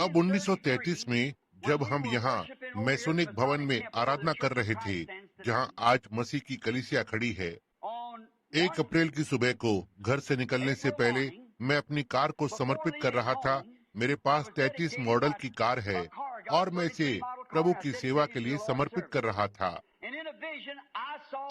अब 1933 में जब हम यहाँ मैसोनिक भवन में आराधना कर रहे थे, जहाँ आज मसीह की कलीसिया खड़ी है, 1 अप्रैल की सुबह को घर से निकलने से पहले मैं अपनी कार को समर्पित कर रहा था। मेरे पास 33 मॉडल की कार है और मैं इसे प्रभु की सेवा के लिए समर्पित कर रहा था।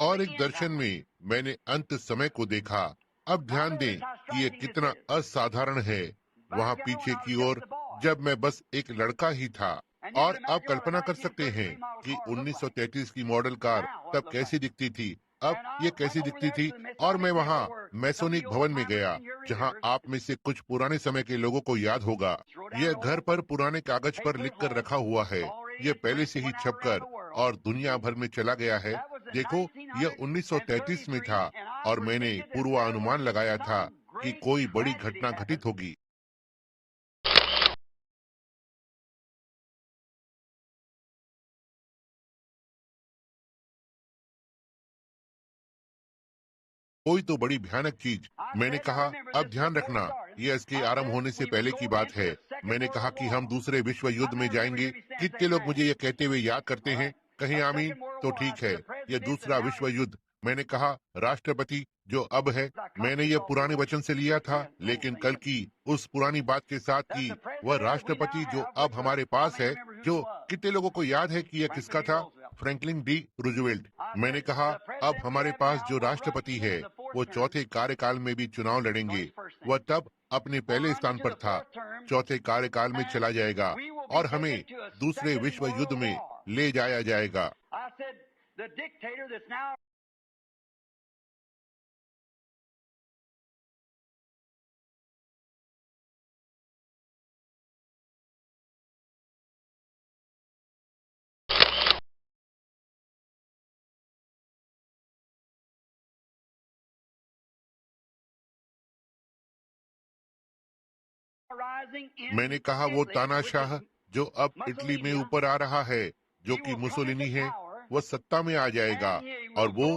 और एक दर्शन में मैंने अंत समय को देखा। अब ध्यान दें कि ये कितना असाधारण है। वहाँ पीछे की ओर जब मैं बस एक लड़का ही था, और अब कल्पना कर सकते हैं कि 1933 की मॉडल कार तब कैसी दिखती थी, अब ये कैसी दिखती थी। और मैं वहाँ मैसोनिक भवन में गया, जहाँ आप में से कुछ पुराने समय के लोगों को याद होगा। यह घर पर पुराने कागज पर लिख कर रखा हुआ है। यह पहले से ही छपकर और दुनिया भर में चला गया है। देखो, यह 1933 में था और मैंने पूर्वानुमान लगाया था कि कोई बड़ी घटना घटित होगी। कोई तो बड़ी भयानक चीज। मैंने कहा, अब ध्यान रखना, यह इसके आरंभ होने से पहले की बात है। मैंने कहा कि हम दूसरे विश्व युद्ध में जाएंगे। कितने लोग मुझे यह कहते हुए याद करते हैं? कहीं आमीन। तो ठीक है, यह दूसरा विश्व युद्ध। मैंने कहा, राष्ट्रपति जो अब है, मैंने यह पुराने वचन से लिया था, लेकिन कल की उस पुरानी बात के साथ की वह राष्ट्रपति जो अब हमारे पास है। जो कितने लोगों को याद है कि यह किसका था? Franklin D Roosevelt. मैंने कहा, अब हमारे पास जो राष्ट्रपति है वो चौथे कार्यकाल में भी चुनाव लड़ेंगे। वह तब अपने पहले स्थान पर था, चौथे कार्यकाल में चला जाएगा और हमें दूसरे विश्व युद्ध में ले जाया जाएगा। मैंने कहा, वो तानाशाह जो अब इटली में ऊपर आ रहा है, जो कि मुसोलिनी है, वह सत्ता में आ जाएगा और वो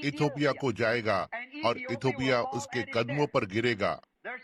इथोपिया को जाएगा और इथोपिया उसके कदमों पर गिरेगा।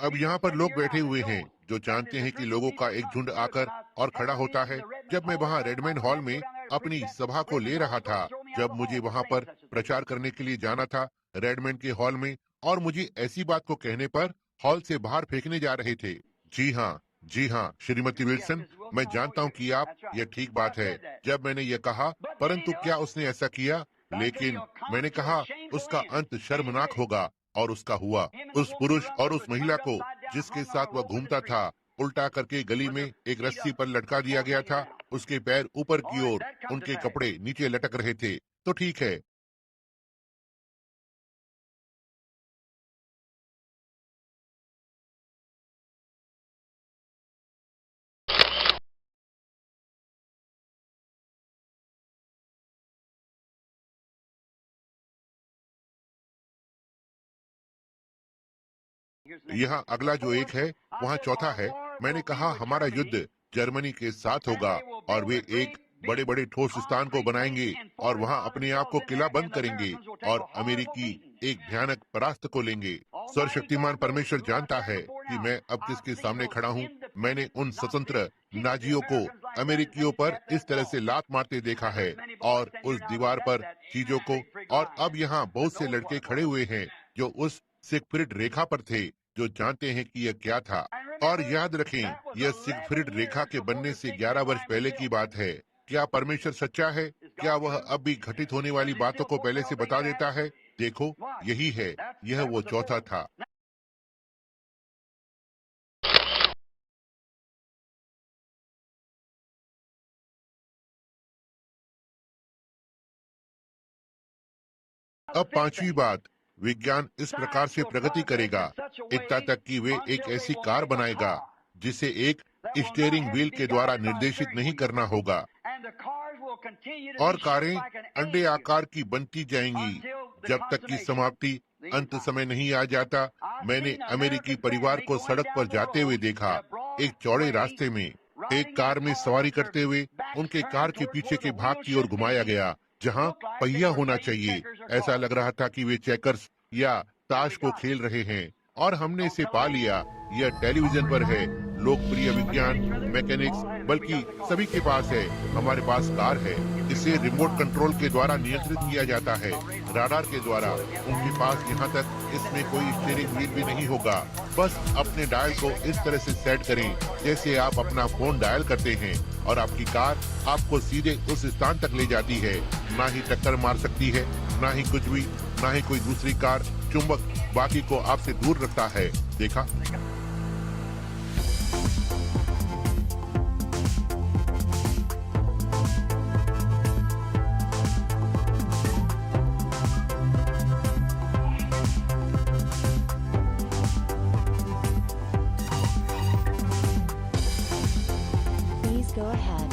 अब यहाँ पर लोग बैठे हुए हैं जो जानते हैं कि लोगों का एक झुंड आकर और खड़ा होता है। जब मैं वहाँ रेडमैन हॉल में अपनी सभा को ले रहा था, जब मुझे वहाँ पर प्रचार करने के लिए जाना था रेडमैन के हॉल में, और मुझे ऐसी बात को कहने पर हॉल से बाहर फेंकने जा रहे थे। जी हाँ, श्रीमती विल्सन, मैं जानता हूँ कि आप, यह ठीक बात है। जब मैंने यह कहा, परंतु क्या उसने ऐसा किया? लेकिन मैंने कहा, उसका अंत शर्मनाक होगा, और उसका हुआ। उस पुरुष और उस महिला को जिसके साथ वह घूमता था, उल्टा करके गली में एक रस्सी पर लटका दिया गया था। उसके पैर ऊपर की ओर, उनके कपड़े नीचे लटक रहे थे। तो ठीक है। यहाँ अगला जो एक है, वहाँ चौथा है। मैंने कहा, हमारा युद्ध जर्मनी के साथ होगा और वे एक बड़े बड़े ठोस स्थान को बनाएंगे और वहाँ अपने आप को किला बंद करेंगे और अमेरिकी एक भयानक परास्त को लेंगे। सर्वशक्तिमान परमेश्वर जानता है कि मैं अब किसके सामने खड़ा हूँ। मैंने उन स्वतंत्र नाजियों को अमेरिकियों पर इस तरह से लात मारते देखा है और उस दीवार पर चीजों को। और अब यहाँ बहुत से लड़के खड़े हुए हैं जो उस सिगफ्रीड रेखा पर थे, जो जानते हैं कि यह क्या था। और याद रखें, यह सिगफ्रीड रेखा के बनने से 11 वर्ष पहले की बात है। क्या परमेश्वर सच्चा है? क्या वह अब भी घटित होने वाली बातों को पहले से बता देता है? देखो, यही है, यह वो चौथा था। अब पांचवी बात, विज्ञान इस प्रकार से प्रगति करेगा इतना तक कि वे एक ऐसी कार बनाएगा जिसे एक स्टीयरिंग व्हील के द्वारा निर्देशित नहीं करना होगा, और कारें अंडे आकार की बनती जाएंगी जब तक कि समाप्ति, अंत समय नहीं आ जाता। मैंने अमेरिकी परिवार को सड़क पर जाते हुए देखा, एक चौड़े रास्ते में एक कार में सवारी करते हुए उनके कार के पीछे के भाग की ओर घुमाया गया, जहां पहिया होना चाहिए। ऐसा लग रहा था कि वे चेकर्स या ताश को खेल रहे हैं, और हमने इसे पा लिया। यह टेलीविजन पर है। लोकप्रिय विज्ञान, मैकेनिक्स, बल्कि सभी के पास है। हमारे पास कार है, इसे रिमोट कंट्रोल के द्वारा नियंत्रित किया जाता है, राडार के द्वारा। उनके पास यहाँ तक इसमें कोई स्टीयरिंग व्हील भी नहीं होगा। बस अपने डायल को इस तरह से सेट करें जैसे आप अपना फोन डायल करते हैं, और आपकी कार आपको सीधे उस स्थान तक ले जाती है। ना ही टक्कर मार सकती है, ना ही कुछ भी, ना ही कोई दूसरी कार। चुंबक बाकी को आपसे दूर रखता है। देखा? Please go ahead.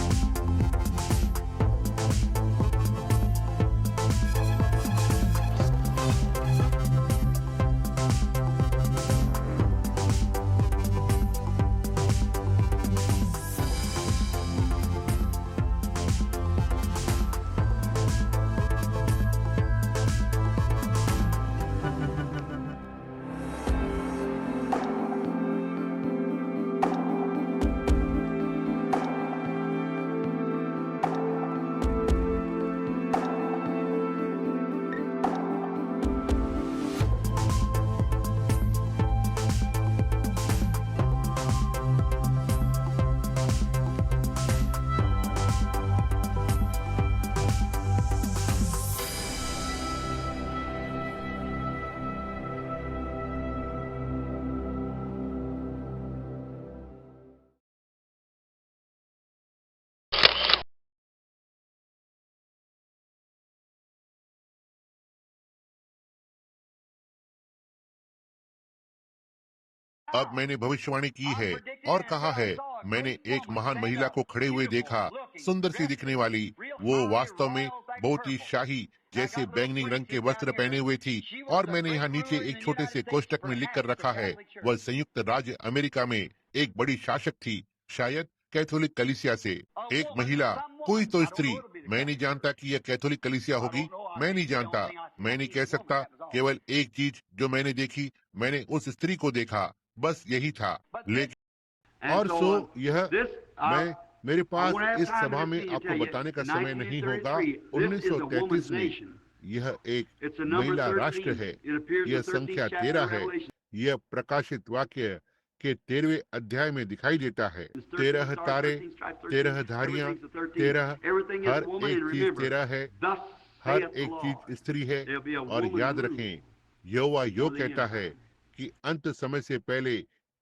अब मैंने भविष्यवाणी की है और कहा है। मैंने एक महान महिला को खड़े हुए देखा, सुंदर सी दिखने वाली। वो वास्तव में बहुत ही शाही जैसे बैंगनी रंग के वस्त्र पहने हुए थी, और मैंने यहाँ नीचे एक छोटे से कोष्टक में लिख कर रखा है, वह संयुक्त राज्य अमेरिका में एक बड़ी शासक थी, शायद कैथोलिक कलीसिया से। एक महिला, कोई तो स्त्री। मैं नहीं जानता कि यह कैथोलिक कलीसिया होगी, मैं नहीं जानता, मैं नहीं कह सकता। केवल एक चीज जो मैंने देखी, मैंने उस स्त्री को देखा, बस यही था। लेकिन और सो यह मैं मेरे पास इस सभा में आपको बताने का समय नहीं होगा। 1933 में यह एक महिला राष्ट्र है। यह संख्या 13 है। यह प्रकाशित वाक्य के 13वें अध्याय में दिखाई देता है। 13 तारे, 13 धारियां, 13, हर एक चीज 13 है, हर एक चीज स्त्री है। और याद रखें, यहोवा यो कहता है कि अंत समय से पहले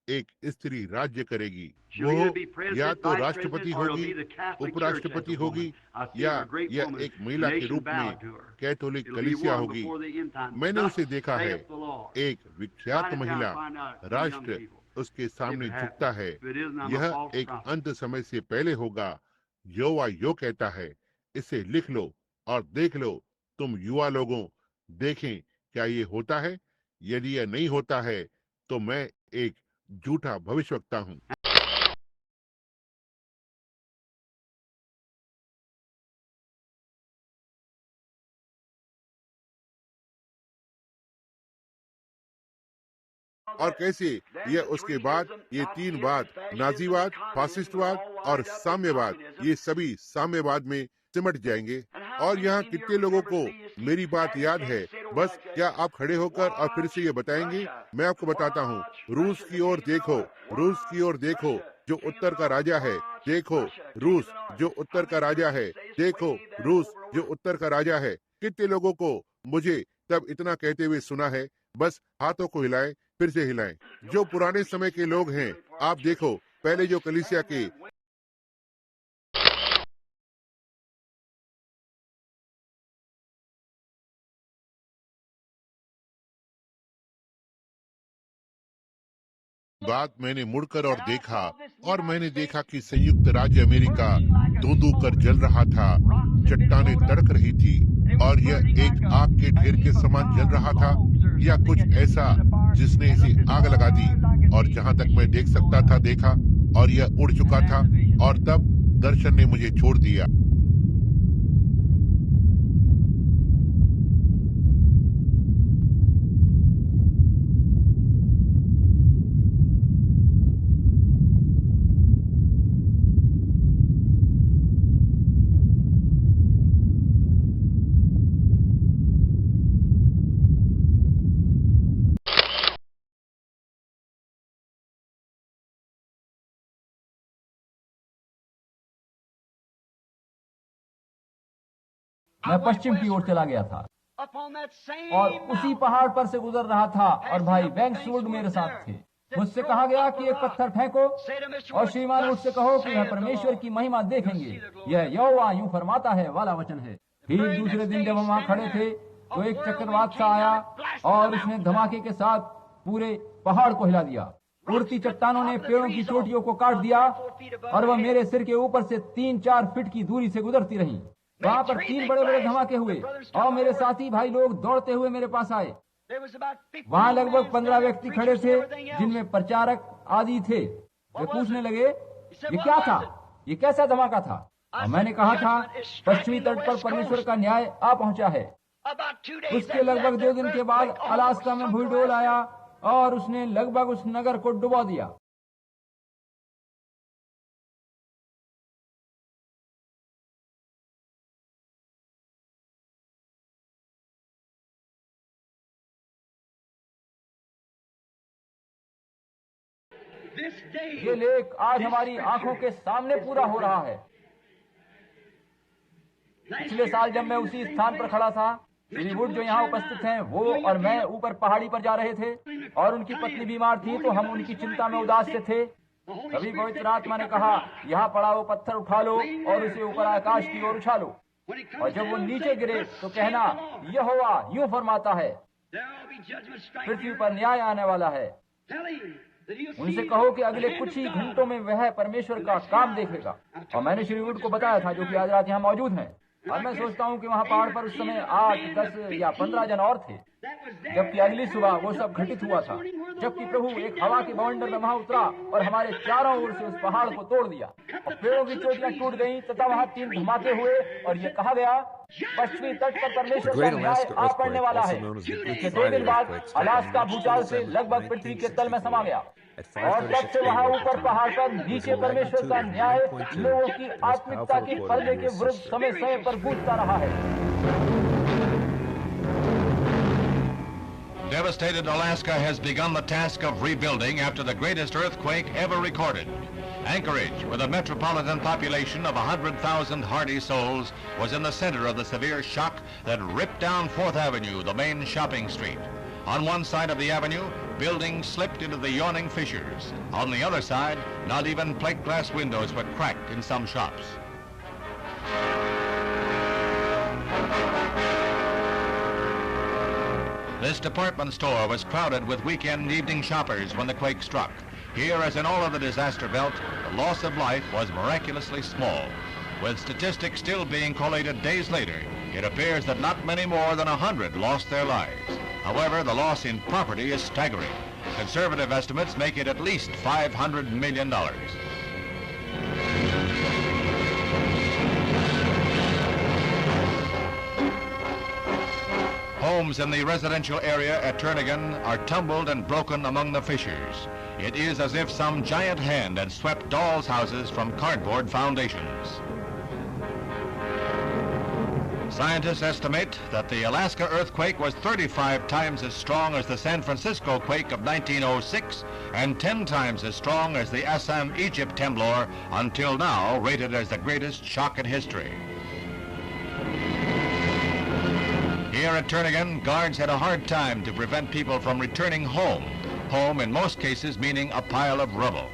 एक स्त्री राज्य करेगी। वो या तो राष्ट्रपति होगी, उपराष्ट्रपति होगी, या यह एक महिला के रूप में कैथोलिक कलीसिया होगी। मैंने उसे देखा है। एक विख्यात महिला राष्ट्र उसके सामने झुकता है। यह एक अंत समय से पहले होगा। यहोवा यो कहता है, इसे लिख लो और देख लो। तुम युवा लोगों, देखें क्या ये होता है। यदि यह नहीं होता है तो मैं एक झूठा भविष्यवक्ता हूँ। और कैसे यह उसके बाद ये 3 बात, नाजीवाद, फासिस्टवाद और साम्यवाद, ये सभी साम्यवाद में सिमट जाएंगे। और यहाँ कितने लोगों को मेरी बात याद है? बस क्या आप खड़े होकर और फिर से ये बताएंगे? मैं आपको बताता हूँ। रूस की ओर देखो, रूस की ओर देखो, जो उत्तर का राजा है। देखो रूस, जो उत्तर का राजा है। देखो रूस, जो उत्तर का राजा है। कितने लोगों को मुझे तब इतना कहते हुए सुना है? बस हाथों को हिलाएं, फिर से हिलाएं। जो पुराने समय के लोग हैं, आप देखो, पहले जो कलीसिया के बाद मैंने मुड़कर और देखा, और मैंने देखा कि संयुक्त राज्य अमेरिका धुंधु कर जल रहा था। चट्टानें तड़क रही थी, और यह एक आग के ढेर के समान जल रहा था, या कुछ ऐसा जिसने इसे आग लगा दी। और जहाँ तक मैं देख सकता था देखा, और यह उड़ चुका था। और तब दर्शन ने मुझे छोड़ दिया। मैं पश्चिम की ओर चला गया था और उसी पहाड़ पर से गुजर रहा था और भाई बैंक्सवुड मेरे साथ थे। मुझसे कहा गया कि एक पत्थर फेंको और श्रीमान मुझसे कहो कि वह परमेश्वर की महिमा देखेंगे। यह यहोवा यूं फरमाता है वाला वचन है। फिर दूसरे दिन जब हम वहां खड़े थे तो एक चक्रवात सा आया और उसने धमाके के साथ पूरे पहाड़ को हिला दिया। उड़ती चट्टानों ने पेड़ों की चोटियों को काट दिया और वह मेरे सिर के ऊपर से 3-4 फीट की दूरी से गुजरती रही। वहां पर 3 बड़े बड़े धमाके हुए और मेरे साथी भाई लोग दौड़ते हुए मेरे पास आए। वहां लगभग 15 व्यक्ति खड़े थे जिनमें प्रचारक आदि थे। वे पूछने लगे ये क्या था, ये कैसा धमाका था। और मैंने कहा था पश्चिमी तट पर परमेश्वर का न्याय आ पहुंचा है। उसके लगभग 2 दिन के बाद अलास्का में भूडोल आया और उसने लगभग उस नगर को डुबा दिया। ये लेख आज हमारी आंखों के सामने पूरा हो रहा है। पिछले साल जब मैं उसी स्थान पर खड़ा था, श्री वुड जो यहाँ उपस्थित हैं, वो और मैं ऊपर पहाड़ी पर जा रहे थे और उनकी पत्नी बीमार थी, तो हम उनकी चिंता में उदास से थे। तभी पवित्र आत्मा ने कहा यहाँ पड़ा वो पत्थर उठा लो और उसे ऊपर आकाश की ओर उछालो, और जब वो नीचे गिरे तो कहना यहोवा यूं फरमाता है पृथ्वी पर न्याय आने वाला है। उनसे कहो कि अगले कुछ ही घंटों में वह परमेश्वर का काम देखेगा। और मैंने श्री वुड को बताया था जो कि आज रात यहाँ मौजूद हैं। और मैं सोचता हूँ कि वहाँ पहाड़ पर उस समय 8, 10 या 15 जन और थे, जबकि अगली सुबह वो सब घटित हुआ था, जबकि प्रभु एक हवा के बवंडर में वहाँ उतरा और हमारे चारों ओर से उस पहाड़ को तोड़ दिया और पेड़ों की चोटियां टूट गईं तथा वहाँ 3 धमाके हुए और ये कहा गया पश्चिमी तट पर परमेश्वर का न्याय आ पड़ने वाला है। इसके 2 दिन बाद अलास्का भूचाल से लगभग पृथ्वी के तल में समा गया और तब से वहाँ ऊपर पहाड़ पर नीचे परमेश्वर का न्याय लोगों की आत्मिकता के पर्दे के विरुद्ध समय समय पर गूंजता रहा है। Devastated Alaska has begun the task of rebuilding after the greatest earthquake ever recorded. Anchorage, with a metropolitan population of 100,000 hardy souls, was in the center of the severe shock that ripped down 4th Avenue, the main shopping street. On one side of the avenue, buildings slipped into the yawning fissures. On the other side, not even plate glass windows were cracked in some shops. This department store was crowded with weekend and evening shoppers when the quake struck. Here, as in all of the disaster belt, the loss of life was miraculously small. With statistics still being collated days later, it appears that not many more than 100 lost their lives. However, the loss in property is staggering. Conservative estimates make it at least $500 million. Homes in the residential area at Turnagain are tumbled and broken among the fissures. It is as if some giant hand had swept dolls' houses from cardboard foundations. Scientists estimate that the Alaska earthquake was 35 times as strong as the San Francisco quake of 1906 and 10 times as strong as the Assam, Egypt temblor, until now rated as the greatest shock in history. Here at Turnagain, guards had a hard time to prevent people from returning home. Home in most cases meaning a pile of rubble.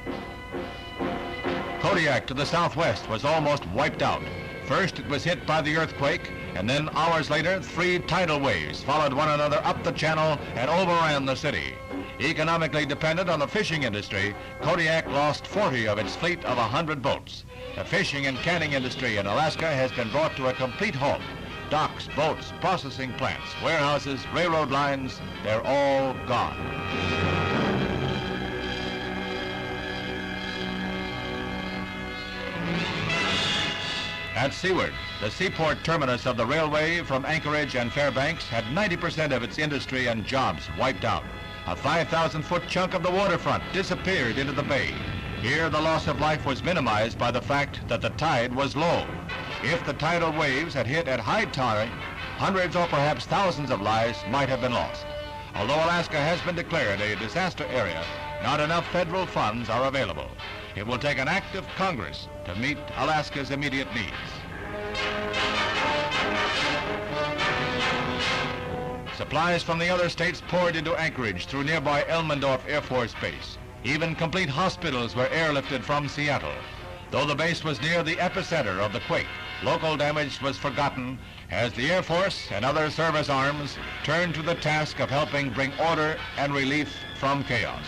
Kodiak to the southwest was almost wiped out. First it was hit by the earthquake, and then hours later 3 tidal waves followed one another up the channel and overran the city. Economically dependent on the fishing industry, Kodiak lost 40 of its fleet of 100 boats. The fishing and canning industry in Alaska has been brought to a complete halt. Docks, boats, processing plants, warehouses, railroad lines, they're all gone. At Seward, the seaport terminus of the railway from Anchorage and Fairbanks had 90% of its industry and jobs wiped out. A 5,000-foot chunk of the waterfront disappeared into the bay. Here, the loss of life was minimized by the fact that the tide was low. If the tidal waves had hit at high tide, hundreds or perhaps thousands of lives might have been lost. Although Alaska has been declared a disaster area, not enough federal funds are available. It will take an act of Congress to meet Alaska's immediate needs. Supplies from the other states poured into Anchorage through nearby Elmendorf Air Force Base. Even complete hospitals were airlifted from Seattle. Though the base was near the epicenter of the quake, local damage was forgotten as the Air Force and other service arms turned to the task of helping bring order and relief from chaos.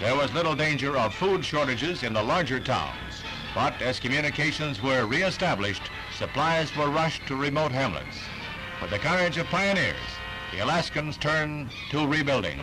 There was little danger of food shortages in the larger towns, but as communications were re-established, supplies were rushed to remote hamlets. With the courage of pioneers, the Alaskans turned to rebuilding.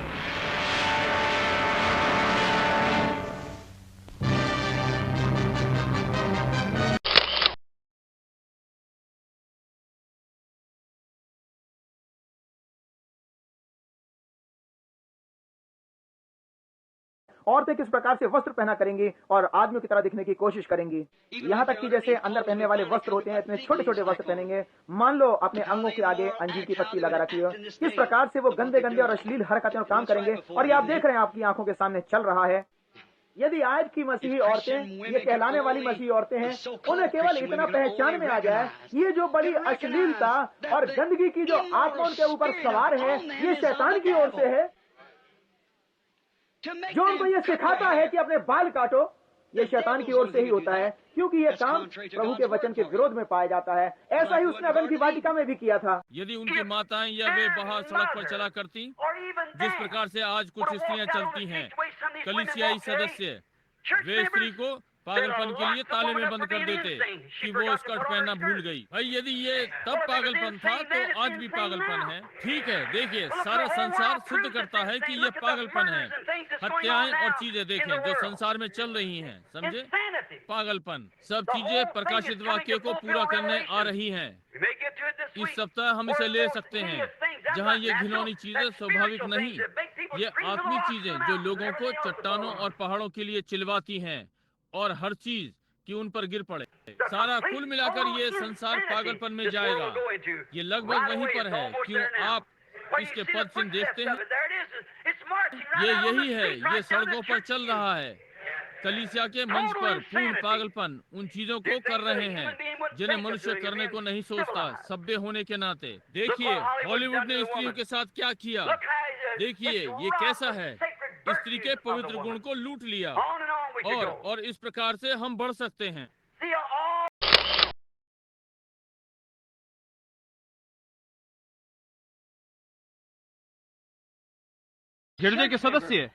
औरतें किस प्रकार से वस्त्र पहना करेंगी और आदमियों की तरह दिखने की कोशिश करेंगी। यहाँ तक कि जैसे अंदर पहनने वाले वस्त्र होते हैं, इतने छोटे छोटे वस्त्र पहनेंगे। मान लो अपने अंगों के आगे अंजीर की पत्ती लगा रखी हो, किस प्रकार से वो गंदे गंदे और अश्लील हरकतें और काम करेंगे। और ये आप देख रहे हैं, आपकी आंखों के सामने चल रहा है। यदि आज की मसीही औरतें, ये कहलाने वाली मसीही औरतें हैं, उन्हें केवल इतना पहचान में आ जाए, ये जो बड़ी अश्लीलता और गंदगी की जो आत्मा उनके ऊपर सवार है, ये शैतान की ओर से है, जो उनको ये सिखाता है कि अपने बाल काटो। ये शैतान की ओर से ही होता है, क्योंकि ये काम प्रभु के वचन के विरोध में पाया जाता है। ऐसा ही उसने अदन की वाटिका में भी किया था। यदि उनकी माताएं या वे बाहर सड़क पर चला करती, जिस प्रकार से आज कुछ स्त्रियां चलती हैं, कलीसियाई सदस्य वे स्त्री को पागलपन के लिए ताले में बंद कर देते कि वो स्कर्ट पहनना भूल गई। भाई यदि ये तब पागलपन था तो आज भी पागलपन है। ठीक है, देखिए सारा संसार सिद्ध करता है कि ये पागलपन है। हत्याएं और चीजें देखें जो संसार में चल रही हैं, समझे, पागलपन। सब चीजें प्रकाशित वाक्य को पूरा करने आ रही हैं। इस सप्ताह हम इसे ले सकते हैं जहां ये घिनौनी चीजें स्वाभाविक नहीं, ये आत्मिक चीजें जो लोगों को चट्टानों और पहाड़ों के लिए चिल्लाती हैं और हर चीज कि उन पर गिर पड़े। सारा कुल मिलाकर ये संसार पागलपन में जाएगा। ये लगभग वहीं पर है। क्यों आप इसके पद चिन्ह देखते हैं? ये यही है, ये सड़कों पर चल रहा है। कलीसिया के मंच पर पूर्ण पागलपन उन चीजों को कर रहे हैं जिन्हें मनुष्य करने को नहीं सोचता, सभ्य होने के नाते। देखिए हॉलीवुड ने स्त्रियों के साथ क्या किया। देखिए ये कैसा है, स्त्री के पवित्र गुण को लूट लिया। और इस प्रकार से हम बढ़ सकते हैं। गिरजे के सदस्य,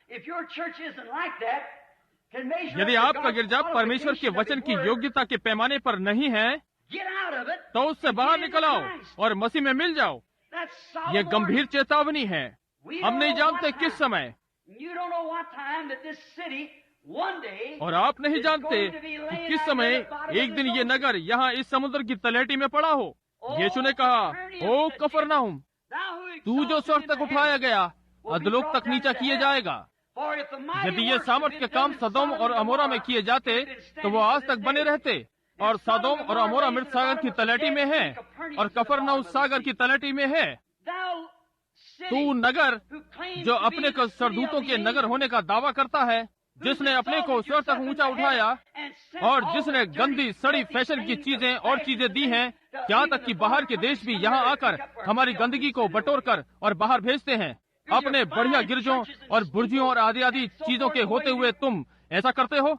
यदि आपका गिरजा परमेश्वर के वचन की योग्यता के पैमाने पर नहीं है तो उससे बाहर निकल आओ और मसीह में मिल जाओ। यह गंभीर चेतावनी है। हम नहीं जानते किस समय, और आप नहीं जानते कि किस समय एक दिन ये नगर यहाँ इस समुद्र की तलहटी में पड़ा हो। यीशु ने कहा, ओ कफरनहूम, तू जो स्वर्ग तक उठाया गया अधोलोक तक नीचा किए जाएगा। यदि ये सामर्थ के काम सदोम और अमोरा में किए जाते तो वो आज तक बने रहते, और सदोम और अमोरा मृत सागर की तलहटी में है और कफरनहूम सागर की तलहटी में है। तू नगर जो अपने को सरदूतों के नगर होने का दावा करता है, जिसने अपने को स्वर्ग तक ऊंचा उठाया और जिसने गंदी सड़ी फैशन की चीजें और चीजें दी हैं, यहाँ तक कि बाहर के देश भी यहाँ आकर हमारी गंदगी को बटोर कर और बाहर भेजते हैं। अपने बढ़िया गिरजों और बुर्जियों और आदि आदि चीजों के होते हुए तुम ऐसा करते हो।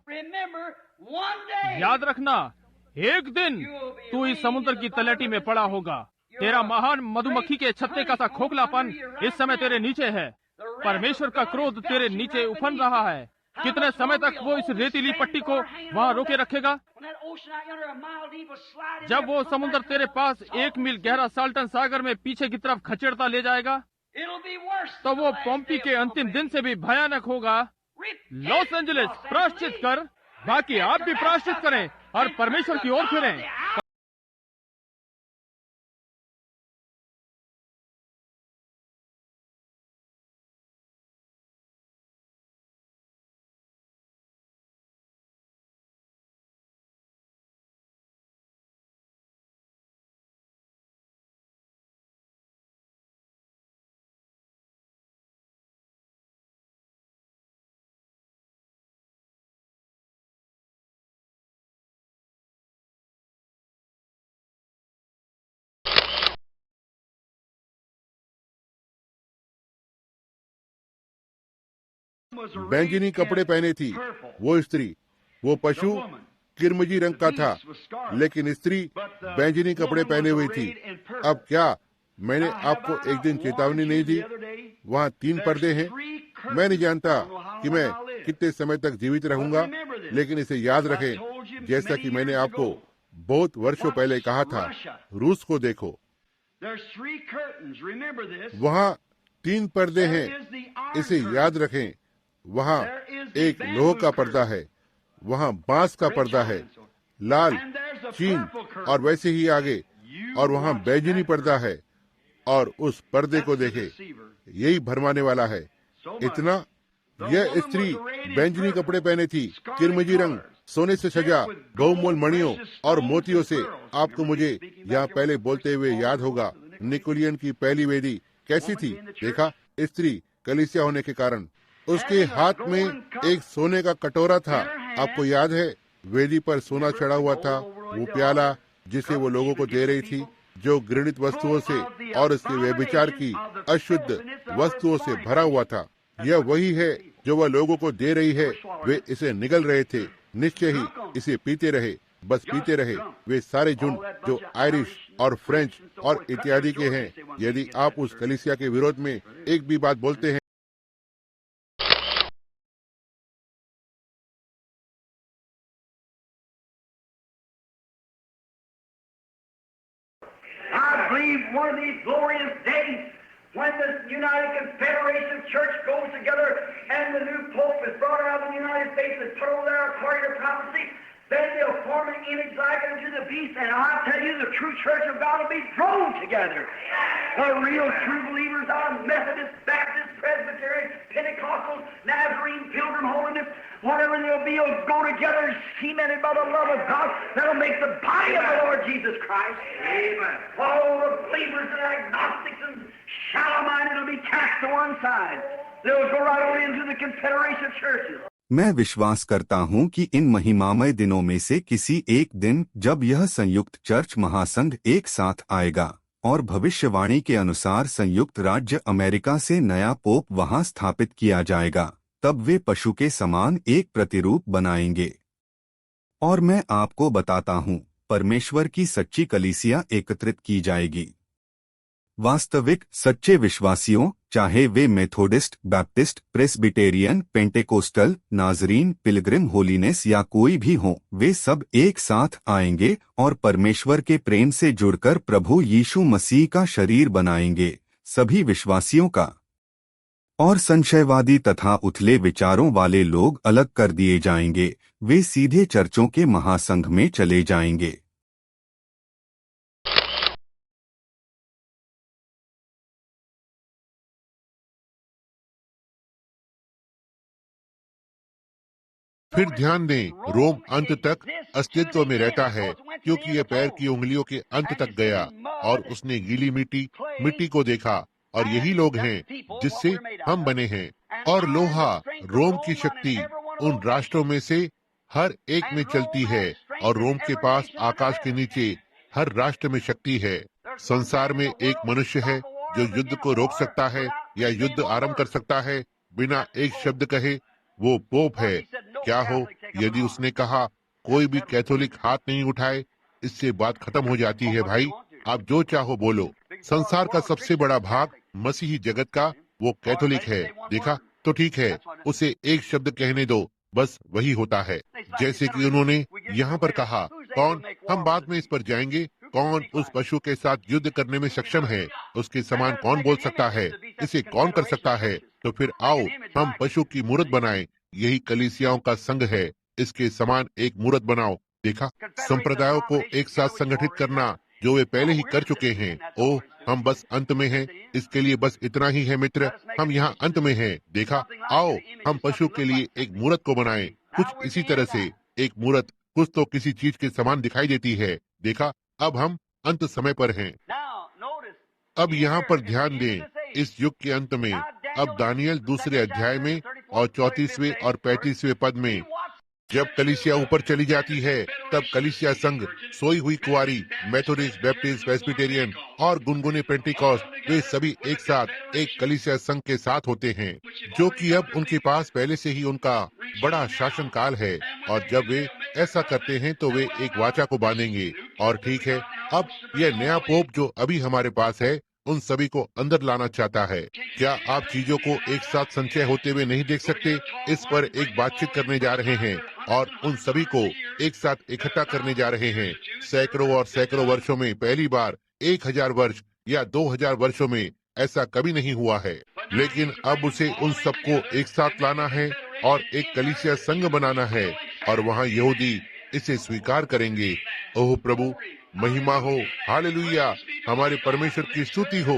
याद रखना, एक दिन तू इस समुद्र की तलहटी में पड़ा होगा। तेरा महान मधुमक्खी के छत्ते का सा खोखलापन इस समय तेरे नीचे है। परमेश्वर का क्रोध तेरे नीचे उफन रहा है। कितने समय तक वो इस रेतीली पट्टी को वहाँ रोके रखेगा? जब वो समुद्र तेरे पास 1 मील गहरा साल्टन सागर में पीछे की तरफ खचेड़ता ले जाएगा, तो वो पोम्पी के अंतिम दिन से भी भयानक होगा। लॉस एंजलिस, प्रायश्चित कर, बाकी आप भी प्रायश्चित करें और परमेश्वर की ओर फिरें। बैंगनी कपड़े पहने थी। वो स्त्री, वो पशु किरमजी रंग का था, लेकिन स्त्री बैंगनी कपड़े पहने हुई थी। अब क्या मैंने आपको एक दिन चेतावनी नहीं दी? वहाँ 3 पर्दे हैं। मैं नहीं जानता कि मैं कितने समय तक जीवित रहूंगा, लेकिन इसे याद रखें, जैसा कि मैंने आपको बहुत वर्षों पहले कहा था। रूस को देखो, वहाँ 3 पर्दे हैं। इसे याद रखें। वहाँ एक लोह का पर्दा है, वहाँ बांस का पर्दा है, लाल, चीन और वैसे ही आगे, और वहाँ बैंगनी पर्दा है। और उस पर्दे को देखे, यही भरमाने वाला है। इतना, यह स्त्री बैंगनी कपड़े पहने थी, किरमजी रंग, सोने से सजा, बहुमूल्य मणियों और मोतियों से। आपको मुझे यहाँ पहले बोलते हुए याद होगा, निकोलियन की पहली वेदी कैसी थी? देखा, स्त्री कलीसिया होने के कारण उसके हाथ में एक सोने का कटोरा था। आपको याद है, वेदी पर सोना चढ़ा हुआ था। वो प्याला जिसे वो लोगों को दे रही थी, जो घृणित वस्तुओं से और इसके व्यभिचार की अशुद्ध वस्तुओं से भरा हुआ था। यह वही है जो वह लोगों को दे रही है। वे इसे निगल रहे थे, निश्चय ही इसे पीते रहे, बस पीते रहे। वे सारे झुंड जो आयरिश और फ्रेंच और इत्यादि के हैं। यदि आप उस कलीसिया के विरोध में एक भी बात बोलते हैं, I believe one of these glorious days when the United Confederation Church goes together and the new Pope is brought out of the United States and put over there according to prophecy, then they'll form an image like unto the beast, and I tell you, the true church of God will be drawn together. The real true believers are Methodist, Baptist, Presbyterian, Pentecostal, Nazarene, Pilgrim Holiness, whatever they'll be, will go together, cemented by the love of God. That'll make the body of the Lord Jesus Christ. Amen. All the believers and agnostics and shallow-minded will be cast to one side. They'll go right on into the Confederation churches. मैं विश्वास करता हूं कि इन महिमामय दिनों में से किसी एक दिन, जब यह संयुक्त चर्च महासंघ एक साथ आएगा और भविष्यवाणी के अनुसार संयुक्त राज्य अमेरिका से नया पोप वहां स्थापित किया जाएगा, तब वे पशु के समान एक प्रतिरूप बनाएंगे। और मैं आपको बताता हूं, परमेश्वर की सच्ची कलीसिया एकत्रित की जाएगी। वास्तविक सच्चे विश्वासियों, चाहे वे मेथोडिस्ट, बैप्टिस्ट, प्रेस्बिटेरियन, पेंटेकोस्टल, नाजरीन, पिलग्रिम होलीनेस या कोई भी हो, वे सब एक साथ आएंगे और परमेश्वर के प्रेम से जुड़कर प्रभु यीशु मसीह का शरीर बनाएंगे, सभी विश्वासियों का। और संशयवादी तथा उथले विचारों वाले लोग अलग कर दिए जाएंगे, वे सीधे चर्चों के महासंघ में चले जाएंगे। फिर ध्यान दें, रोम अंत तक अस्तित्व में रहता है, क्योंकि यह पैर की उंगलियों के अंत तक गया और उसने गीली मिट्टी को देखा। और यही लोग हैं जिससे हम बने हैं। और लोहा, रोम की शक्ति, उन राष्ट्रों में से हर एक में चलती है, और रोम के पास आकाश के नीचे हर राष्ट्र में शक्ति है। संसार में एक मनुष्य है जो युद्ध को रोक सकता है या युद्ध आरंभ कर सकता है बिना एक शब्द कहे, वो पोप है। क्या हो यदि उसने कहा कोई भी कैथोलिक हाथ नहीं उठाए, इससे बात खत्म हो जाती है। भाई, आप जो चाहो बोलो। संसार का सबसे बड़ा भाग मसीही जगत का वो कैथोलिक है। देखा तो ठीक है, उसे एक शब्द कहने दो, बस वही होता है। जैसे कि उन्होंने यहाँ पर कहा, कौन, हम बाद में इस पर जाएंगे, कौन उस पशु के साथ युद्ध करने में सक्षम है? उसके समान कौन बोल सकता है? इसे कौन कर सकता है? तो फिर आओ हम पशु की मूर्त बनाएं। यही कलीसियाओं का संघ है। इसके समान एक मूर्त बनाओ। देखा, संप्रदायों को एक साथ संगठित करना जो वे पहले ही कर चुके हैं। ओह, हम बस अंत में हैं। इसके लिए बस इतना ही है मित्र, हम यहाँ अंत में हैं। देखा, आओ हम पशु के लिए एक मूर्त को बनाएं। कुछ इसी तरह से एक मूर्त कुछ तो किसी चीज के समान दिखाई देती है। देखा, अब हम अंत समय पर हैं। अब यहाँ पर ध्यान दें, इस युग के अंत में। अब दानियल दूसरे अध्याय में और 34वें और 35वें पद में जब कलीसिया ऊपर चली जाती है तब कलीसिया संघ, सोई हुई कुआरी, मेथोडिस्ट, बैप्टिस्ट, प्रेस्बिटेरियन और गुनगुने पेंटिकॉस्ट वे सभी एक साथ एक कलीसिया संघ के साथ होते हैं, जो कि अब उनके पास पहले से ही उनका बड़ा शासन काल है। और जब वे ऐसा करते हैं तो वे एक वाचा को बांधेंगे। और ठीक है, अब यह नया पोप जो अभी हमारे पास है उन सभी को अंदर लाना चाहता है। क्या आप चीजों को एक साथ संचय होते हुए नहीं देख सकते? इस पर एक बातचीत करने जा रहे हैं और उन सभी को एक साथ इकट्ठा करने जा रहे हैं। सैकड़ों और सैकड़ों वर्षों में पहली बार 1000 वर्ष या 2000 वर्षों में ऐसा कभी नहीं हुआ है, लेकिन अब उसे उन सबको एक साथ लाना है और एक कलीसिया संघ बनाना है और वहाँ यहूदी इसे स्वीकार करेंगे। ओह प्रभु, महिमा हो, हालेलुया, हमारे परमेश्वर की स्तुति हो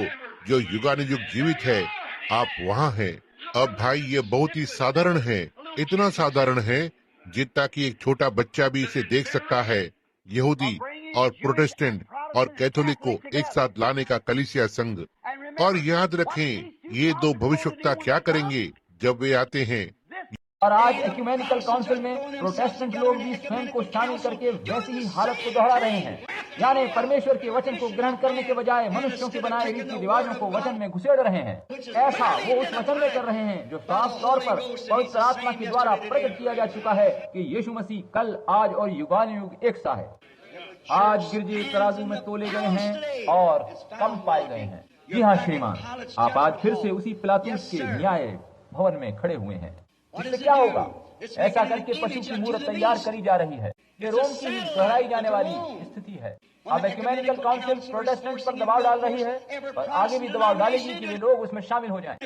जो युगानुयुग जीवित है। आप वहाँ हैं। अब भाई, ये बहुत ही साधारण है, इतना साधारण है जितना कि एक छोटा बच्चा भी इसे देख सकता है। यहूदी और प्रोटेस्टेंट और कैथोलिक को एक साथ लाने का कलीसिया संघ। और याद रखें, ये दो भविष्यवक्ता क्या करेंगे जब वे आते हैं। और आज एक्यूमेनिकल काउंसिल में प्रोटेस्टेंट लोग भी स्वयं को शामिल करके वैसी ही हालत को दोहरा रहे हैं, यानी परमेश्वर के वचन को ग्रहण करने के बजाय मनुष्यों के बनाए रीति रिवाजों को वचन में घुसेड़ रहे हैं। ऐसा वो उस वचन में कर रहे हैं जो साफ तौर पर पवित्र आत्मा के द्वारा प्रकट किया जा चुका है कि यीशु मसीह कल, आज और युगानुयुग एक सा है। आज गिरजे तराजू में तोले गए हैं और कम पाए गए हैं। जी हाँ श्रीमान, आप आज फिर से उसी पिलातुस के न्याय भवन में खड़े हुए हैं। इससे क्या होगा? ऐसा करके पशु की मूर्त तैयार करी जा रही है। ये रोम की ही दोहराई जाने वाली स्थिति है। अब एक्यूमेनिकल काउंसिल प्रोटेस्टेंट पर दबाव डाल रही है और आगे भी दबाव डालेगी कि वे लोग उसमें शामिल हो जाएं।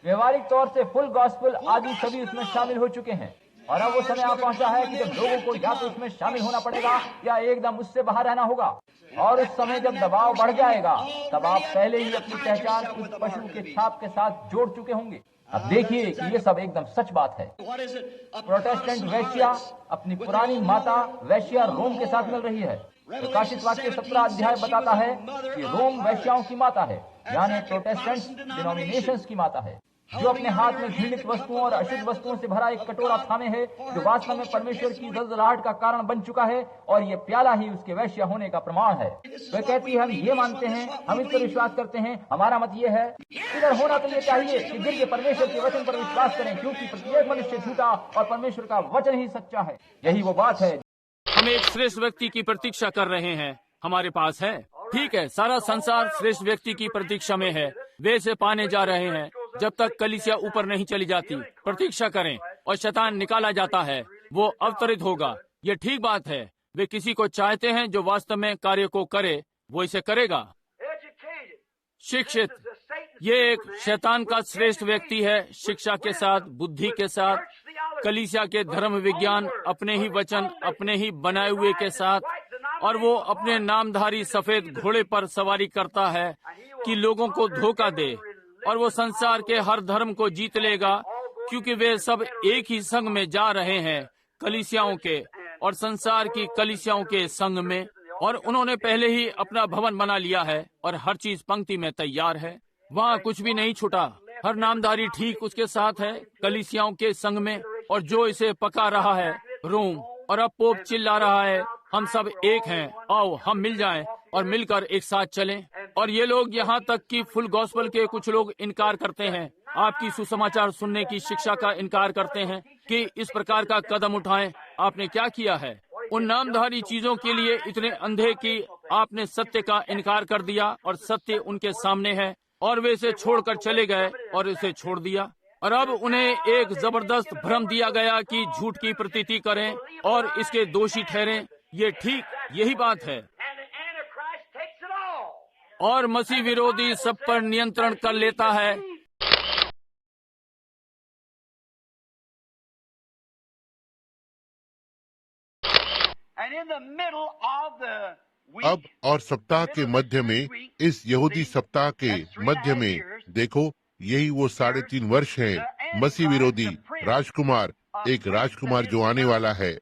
व्यवहारिक तौर से फुल गॉस्पेल आदि सभी उसमें शामिल हो चुके हैं और अब वो समय आ पहुंचा है कि जब लोगों को या तो उसमें शामिल होना पड़ेगा या एकदम उससे बाहर रहना होगा। और उस समय जब दबाव बढ़ जाएगा तब आप पहले ही अपनी पहचान उस पशु के छाप के साथ जोड़ चुके होंगे। अब देखिए कि ये सब एकदम सच बात है। प्रोटेस्टेंट वैश्या अपनी पुरानी माता वैश्या रोम के साथ मिल रही है। प्रकाशित वाक्य 17 अध्याय बताता है कि रोम वैश्याओं की माता है, यानी प्रोटेस्टेंट डिनोमिनेशंस की माता है, जो अपने हाथ में घृणित वस्तुओं और अशुद्ध वस्तुओं से भरा एक कटोरा थामे है, जो वास्तव में परमेश्वर की जलजलाहट का कारण बन चुका है और ये प्याला ही उसके वैश्य होने का प्रमाण है। वे कहती है, हम ये मानते हैं, हम इस पर विश्वास करते हैं, हमारा मत ये है। इधर होना तो ये चाहिए कि गिरजे परमेश्वर के वचन पर विश्वास करें, क्योंकि प्रत्येक मनुष्य झूठा और परमेश्वर का वचन ही सच्चा है। यही वो बात है। हम एक श्रेष्ठ व्यक्ति की प्रतीक्षा कर रहे हैं, हमारे पास है। ठीक है, सारा संसार श्रेष्ठ व्यक्ति की प्रतीक्षा में है। वे इसे पाने जा रहे हैं। जब तक कलीसिया ऊपर नहीं चली जाती, प्रतीक्षा करें और शैतान निकाला जाता है, वो अवतरित होगा। ये ठीक बात है। वे किसी को चाहते हैं जो वास्तव में कार्य को करे, वो इसे करेगा। शिक्षित, ये एक शैतान का श्रेष्ठ व्यक्ति है, शिक्षा के साथ, बुद्धि के साथ, कलीसिया के धर्म विज्ञान, अपने ही वचन, अपने ही बनाए हुए के साथ, और वो अपने नामधारी सफेद घोड़े पर सवारी करता है कि लोगों को धोखा दे, और वो संसार के हर धर्म को जीत लेगा, क्योंकि वे सब एक ही संघ में जा रहे हैं, कलीसियाओं के और संसार की कलीसियाओं के संघ में। और उन्होंने पहले ही अपना भवन बना लिया है और हर चीज पंक्ति में तैयार है। वहाँ कुछ भी नहीं छूटा। हर नामधारी ठीक उसके साथ है, कलीसियाओं के संघ में, और जो इसे पका रहा है रोम। और अब पोप चिल्ला रहा है, हम सब एक हैं, आओ हम मिल जाएं और मिलकर एक साथ चलें। और ये लोग यहाँ तक कि फुल गॉस्पेल के कुछ लोग इनकार करते हैं, आपकी सुसमाचार सुनने की शिक्षा का इनकार करते हैं कि इस प्रकार का कदम उठाएं। आपने क्या किया है? उन नामधारी चीजों के लिए इतने अंधे कि आपने सत्य का इनकार कर दिया, और सत्य उनके सामने है और वे इसे छोड़कर चले गए और इसे छोड़ दिया। और अब उन्हें एक जबरदस्त भ्रम दिया गया कि झूठ की प्रतीति करें और इसके दोषी ठहरें। ये ठीक यही बात है। और मसीह विरोधी सब पर नियंत्रण कर लेता है। अब और सप्ताह के मध्य में, इस यहूदी सप्ताह के मध्य में, देखो यही वो 3.5 वर्ष है। मसीह विरोधी राजकुमार, एक राजकुमार जो आने वाला है।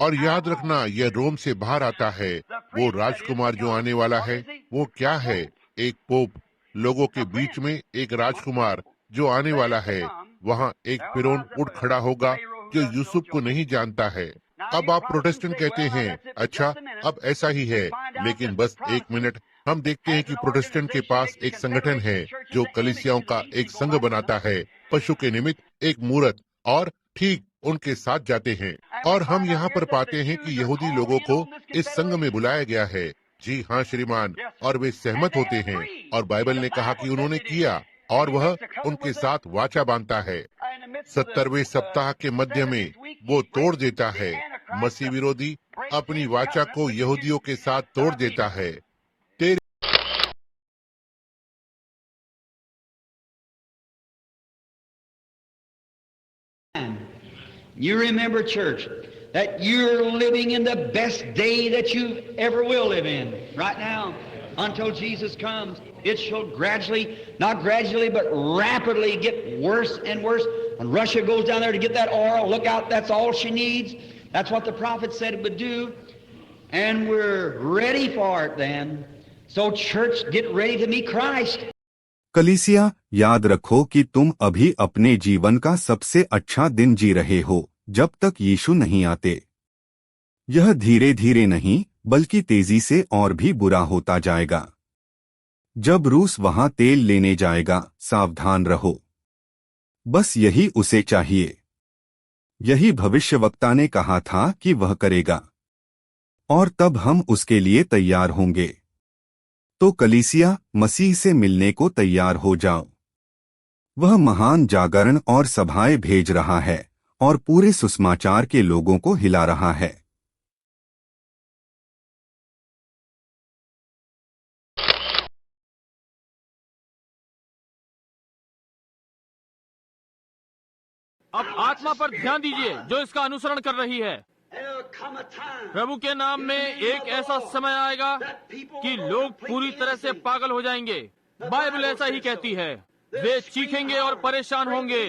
और याद रखना, यह रोम से बाहर आता है। वो राजकुमार जो आने वाला है वो क्या है? एक पोप, लोगों के बीच में एक राजकुमार जो आने वाला है। वहाँ एक फिरौन उठ खड़ा होगा जो यूसुफ को नहीं जानता है। अब आप प्रोटेस्टेंट कहते हैं, अच्छा अब ऐसा ही है, लेकिन बस एक मिनट, हम देखते हैं कि प्रोटेस्टेंट के पास एक संगठन है जो कलीसियाओं का एक संघ बनाता है, पशु के निमित्त एक मूरत, और ठीक उनके साथ जाते हैं। और हम यहाँ पर पाते हैं कि यहूदी लोगों को इस संघ में बुलाया गया है। जी हाँ श्रीमान, और वे सहमत होते हैं, और बाइबल ने कहा कि उन्होंने किया, और वह उनके साथ वाचा बांधता है। 70वें सप्ताह के मध्य में वो तोड़ देता है। मसीह विरोधी अपनी वाचा को यहूदियों के साथ तोड़ देता है। You remember, church, that you're living in the best day that you ever will live in right now until Jesus comes. It shall gradually, not gradually, but rapidly get worse and worse. When Russia goes down there to get that oil, look out, that's all she needs. That's what the prophet said it would do. And we're ready for it then. So church, get ready to meet Christ. कलीसिया, याद रखो कि तुम अभी अपने जीवन का सबसे अच्छा दिन जी रहे हो जब तक यीशु नहीं आते। यह धीरे धीरे नहीं बल्कि तेजी से और भी बुरा होता जाएगा। जब रूस वहां तेल लेने जाएगा, सावधान रहो। बस यही उसे चाहिए। यही भविष्यवक्ता ने कहा था कि वह करेगा, और तब हम उसके लिए तैयार होंगे। तो कलीसिया, मसीह से मिलने को तैयार हो जाओ। वह महान जागरण और सभाएं भेज रहा है और पूरे सुसमाचार के लोगों को हिला रहा है। अब आत्मा पर ध्यान दीजिए जो इसका अनुसरण कर रही है। प्रभु के नाम में एक ऐसा समय आएगा कि लोग पूरी तरह से पागल हो जाएंगे। बाइबल ऐसा ही कहती है। वे चीखेंगे और परेशान होंगे।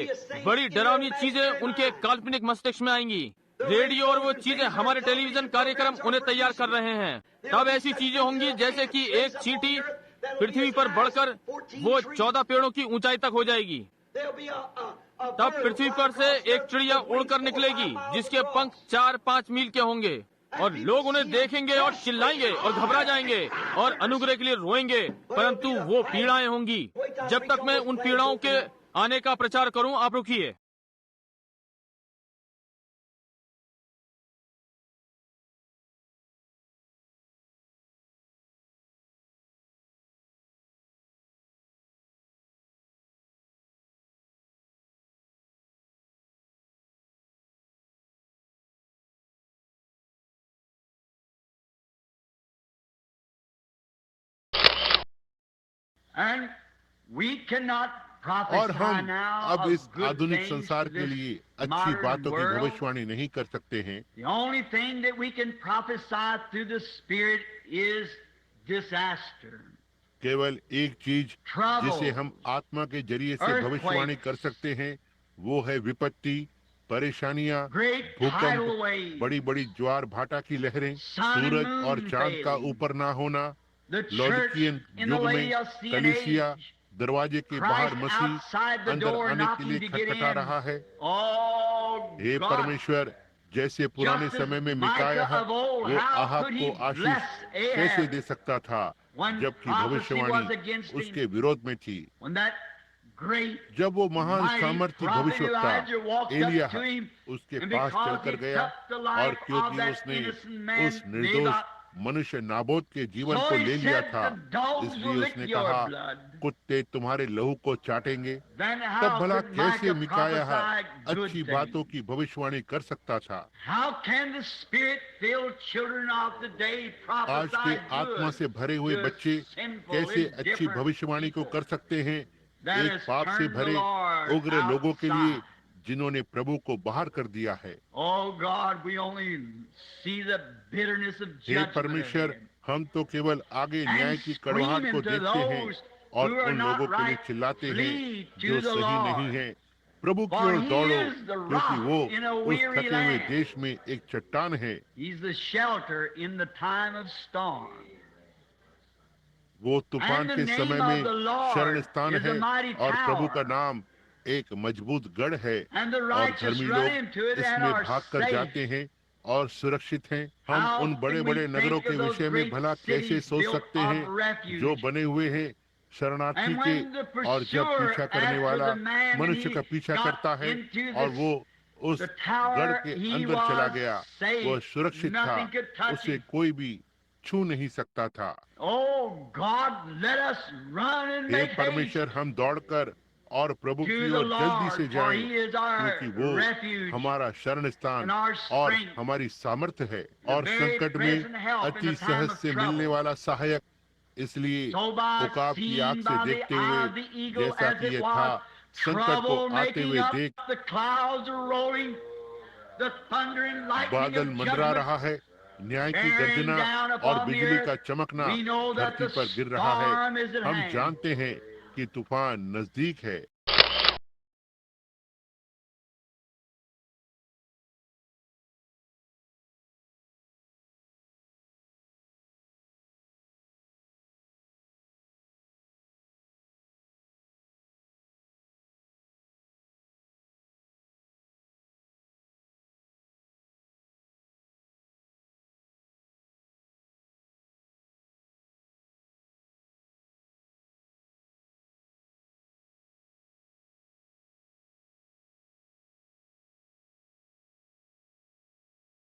बड़ी डरावनी चीजें उनके काल्पनिक मस्तिष्क में आएंगी। रेडियो और वो चीजें हमारे टेलीविजन कार्यक्रम उन्हें तैयार कर रहे हैं। तब ऐसी चीजें होंगी जैसे कि एक चींटी पृथ्वी पर बढ़कर वो 14 पेड़ों की ऊंचाई तक हो जाएगी। तब पृथ्वी पर से एक चिड़िया उड़कर निकलेगी जिसके पंख 4-5 मील के होंगे, और लोग उन्हें देखेंगे और चिल्लाएंगे और घबरा जाएंगे और अनुग्रह के लिए रोएंगे। परंतु वो पीड़ाएं होंगी। जब तक मैं उन पीड़ाओं के आने का प्रचार करूं, आप रुकिए। And we cannot और prophesy हम now अब of इस good आधुनिक things संसार to के this लिए अच्छी modern बातों की world. भविष्यवाणी नहीं कर सकते हैं। The only thing that we can prophesy through the Spirit is disaster. केवल एक चीज Trouble. जिसे हम आत्मा के जरिए से भविष्यवाणी कर सकते हैं वो है विपत्ति, परेशानियां, Great tidal भूकंप, waves. बड़ी बड़ी ज्वार भाटा की लहरें, Sun and सूरज moon और चांद का failing. ऊपर ना होना, The church लौदीकियन in the युग में Laodicean कलीसिया age, दरवाजे के बाहर Christ मसीह outside the अंदर door आने के knocking लिए to get खटखटा in. रहा है। Oh हे God, परमेश्वर, जैसे पुराने Just as समय में Micah मिकाया of old, वो how आहाब could को he आशीष bless Ahab कैसे दे सकता था when जबकि prophecy was भविष्यवाणी against him? उसके विरोध में थी। When that great जब वो महान mighty सामर्थ्य prophet भविष्यवक्ता Elijah walked Elia up to him, उसके and पास because चलकर he गया, took the और life of क्योंकि that उसने innocent man, उस निर्दोष Naboth, मनुष्य नाबोत के जीवन so को he ले लिया said, था, "The dogs will इसलिए lick उसने your कहा blood." कुत्ते तुम्हारे लहू को चाटेंगे। Then तब how भला could कैसे Micah मिकाया prophesy good अच्छी बातों things? की भविष्यवाणी कर सकता था। How can the Spirit-filled children of the day आज prophesy के आत्मा से good भरे हुए to बच्चे sinful, कैसे अच्छी indifferent भविष्यवाणी को people कर सकते हैं that एक has पाप से turned the भरे Lord उग्र लोगों के लिए outside? जिन्होंने प्रभु को बाहर कर दिया है। Oh God, we only see the bitterness of hey judgment परमेश्वर, ahead. हम तो केवल आगे न्याय And की कड़वाहट को screaming to देखते हैं those और who are उन not लोगों के लिए right, चिल्लाते हैं flee to जो the सही Lord. नहीं है। प्रभु की For ओर he दौड़ो, is the क्योंकि rock वो in a उस weary थके हुए land. देश में एक चट्टान है। He's the shelter in the time of storm. वो तूफान And the के name समय of में the Lord शरण स्थान is a है mighty और प्रभु tower. का नाम एक मजबूत गढ़ है And the और righteous धर्मी run लोग into it and इसमें are भागकर safe. जाते हैं और सुरक्षित हैं। हम How उन can बड़े we बड़े think नगरों of के those विषय में great भला कैसे cities सोच built सकते of हैं refuge? जो बने हुए हैं शरणार्थी And के, when the और जब pursuer पीछा करने after वाला the man मनुष्य he का पीछा got करता है into और the- वो उस the tower, गढ़ के he अंदर चला was गया, safe. वो सुरक्षित था, Nothing could touch उसे him. कोई भी छू नहीं सकता था। Oh God, let us run and hey make haste परमेश्वर, हम दौड़कर और प्रभु to की the ओर जल्दी Lord, से for जाएं, He is our क्योंकि वो refuge हमारा शरण स्थान and our और strength, हमारी सामर्थ्य है the और very संकट present में help in अति the time सहज of से trouble. मिलने वाला सहायक। इसलिए So by उकाब की seeing आंख से by the देखते eye हुए, of the eagle जैसा as कि it ये was, था, संकट को trouble आते making हुए up, देख the clouds are rolling, the thunder and lightning बादल of मंडरा judgment रहा है, न्याय की bearing गर्जना down और upon the बिजली का earth. चमकना We know that धरती the पर गिर रहा है। storm is at हम hand. जानते हैं कि तूफान नजदीक है।